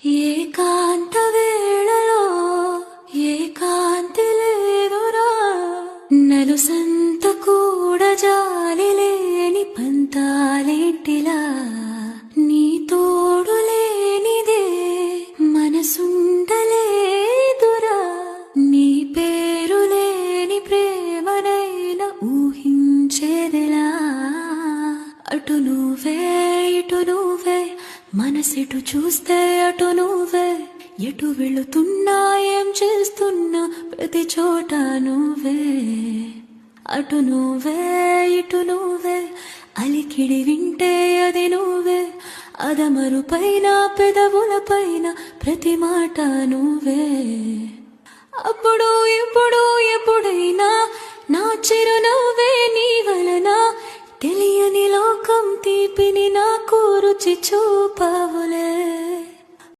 ఏకాంత వేళలో ఏకాంతి లేదురా, నలుసంత కూడా జాలి లేని పంతాలేంటిలా, నీ తోడు లేనిదే మనసుండలేదురా, నీ పేరు లేని ప్రేమనైనా ఊహించేదిలా. అటు నువ్వే ఇటు నువ్వే, మనసిటు చూస్తే అటు నువ్వే, ఎటు వెళుతున్నా ఏం చేస్తున్నా ప్రతి చోట నువ్వే. అటు నువ్వే ఇటు నువ్వే, అలికిడి వింటే అది నువ్వే, అదమరు పైన పెదవుల పైన ప్రతి మాట నువ్వే. అప్పుడు ఇప్పుడు ఎప్పుడైనా నా చిరునవ్వే నీ వలన, తెలియని లోకం తీపిని నాకు రుచి చూపవులే.